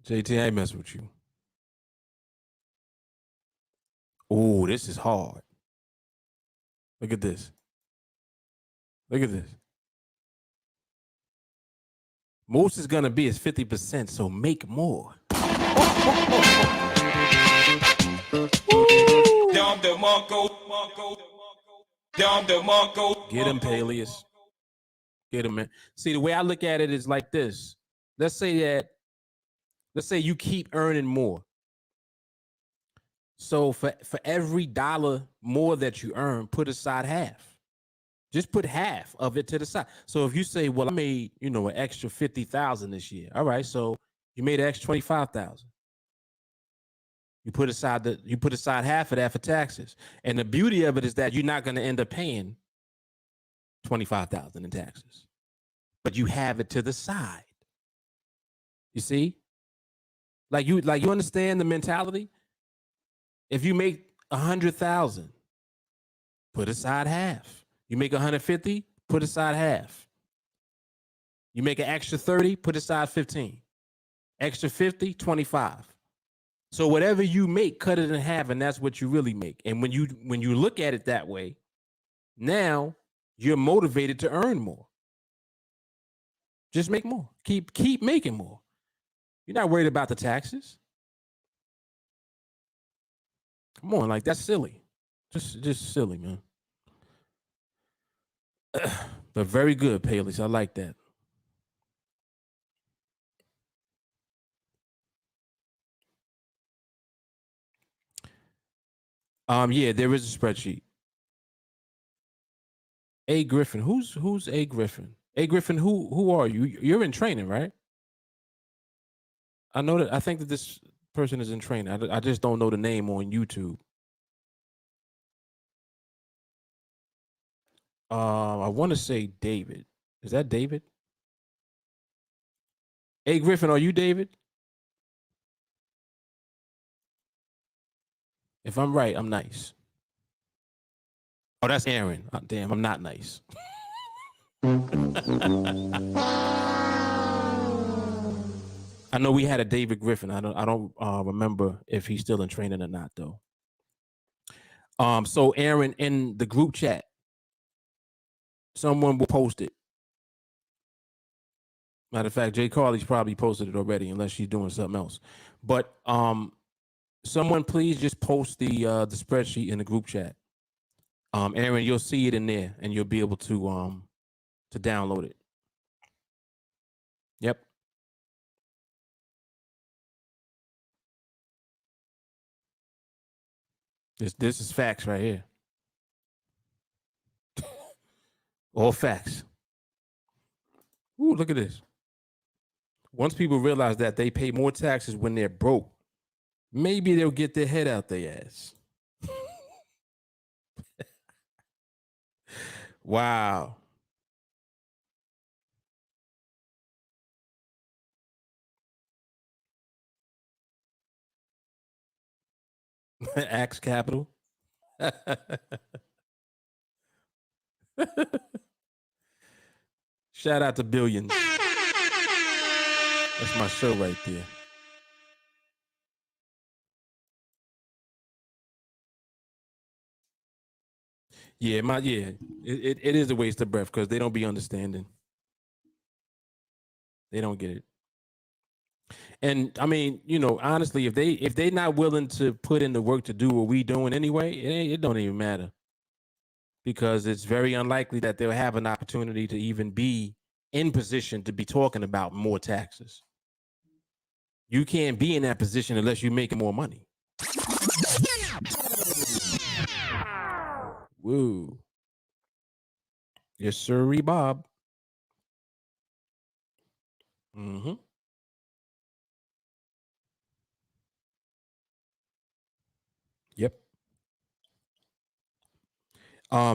JT, I ain't mess with you. Oh, this is hard. Look at this. Look at this. Most is gonna be is 50%, so make more. Get him, Peleus. Get him, man. See, the way I look at it is like this. Let's say you keep earning more. So for every dollar more that you earn, put aside half. Just put half of it to the side. So if you say, well, I made, an extra 50,000 this year. All right. So you made an extra 25,000. You put aside half of that for taxes. And the beauty of it is that you're not going to end up paying 25,000 in taxes, but you have it to the side. You see? Like you understand the mentality? If you make 100,000, put aside half. You make 150, put aside half. You make an extra 30, put aside 15. Extra 50, 25. So whatever you make, cut it in half, and that's what you really make. And when you look at it that way, now you're motivated to earn more. Just make more. Keep making more. You're not worried about the taxes. Come on, like that's silly. Just silly, man. But very good, Peleus. I like that. Yeah, there is a spreadsheet. A Griffin. Who's A Griffin? A Griffin, who are you? You're in training, right? I know that. I think that this person is in training. I just don't know the name on YouTube. I want to say David. Is that David? A Griffin, are you David? If I'm right, I'm nice. Oh, that's Aaron. Oh, damn, I'm not nice. I know we had a David Griffin. I don't remember if he's still in training or not though. So Aaron, in the group chat, someone will post it. Matter of fact, Jay Carly's probably posted it already, unless she's doing something else. But someone please just post the spreadsheet in the group chat. Aaron, you'll see it in there, and you'll be able to download it. Yep. This is facts right here. All facts. Ooh, look at this. Once people realize that they pay more taxes when they're broke, maybe they'll get their head out their ass. Wow. Axe Capital. Shout out to Billions. That's my show right there. Yeah, it is a waste of breath because they don't be understanding. They don't get it. And I mean, honestly, if they're not willing to put in the work to do what we doing anyway, it don't even matter, because it's very unlikely that they'll have an opportunity to even be in position to be talking about more taxes. You can't be in that position unless you're making more money. Woo. Yes, sir, Bob. Mm-hmm. Yep.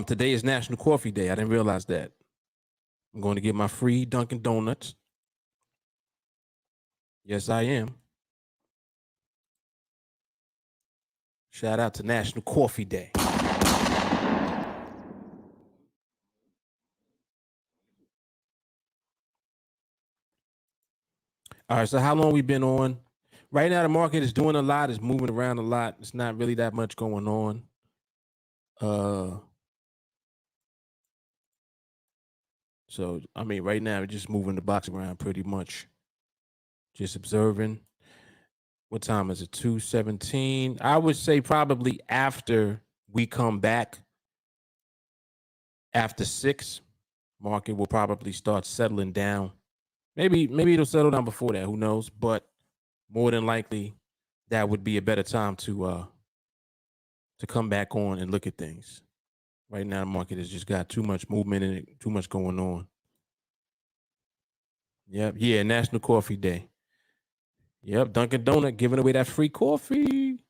Today is National Coffee Day. I didn't realize that. I'm going to get my free Dunkin' Donuts. Yes, I am. Shout out to National Coffee Day. All right, so how long we been on? Right now, the market is doing a lot. It's moving around a lot. It's not really that much going on. So I mean, right now we're just moving the box around pretty much. Just observing. What time is it? 2:17. I would say probably after we come back, after 6, market will probably start settling down. Maybe it'll settle down before that. Who knows? But more than likely, that would be a better time to come back on and look at things. Right now, the market has just got too much movement in it, too much going on. Yep. Yeah. National Coffee Day. Yep. Dunkin' Donut giving away that free coffee.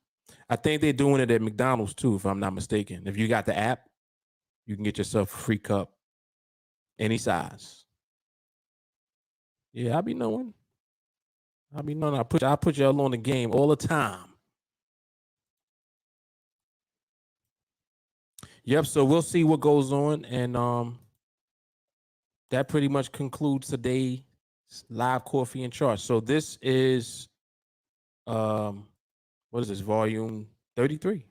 I think they're doing it at McDonald's too, if I'm not mistaken. If you got the app, you can get yourself a free cup, any size. Yeah, I be knowing. I be knowing. I put y'all on the game all the time. Yep. So we'll see what goes on, and that pretty much concludes today's live coffee and chart. So this is what is this, volume 33?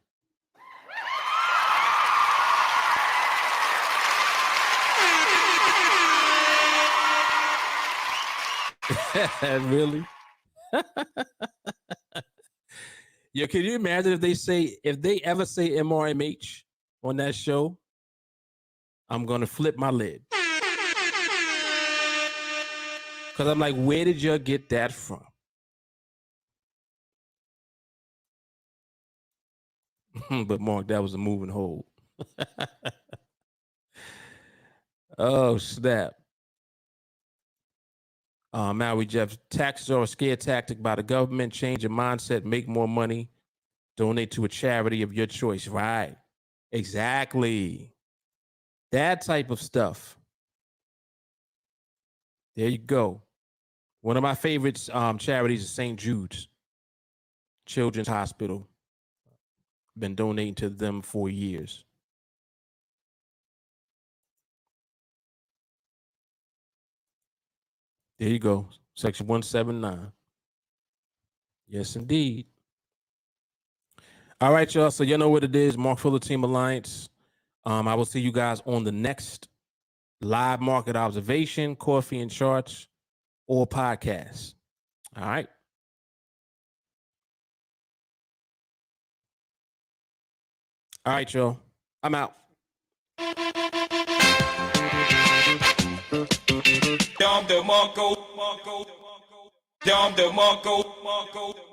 Really? Yeah, can you imagine if they ever say MRMH on that show? I'm gonna flip my lid. Cause I'm like, where did you get that from? But Mark, that was a moving hold. Oh, snap. Maui Jeff, taxes are a scare tactic by the government. Change your mindset, make more money, donate to a charity of your choice. Right. Exactly. That type of stuff. There you go. One of my favorite charities is St. Jude's Children's Hospital. been donating to them for years. There you go. Section 179. Yes, indeed. All right, y'all. So you know what it is. Mark Fuller, Team Alliance. I will see you guys on the next live market observation, coffee and charts, or podcast. All right. All right, y'all. I'm out. Dom de Marco. Dom de Marco.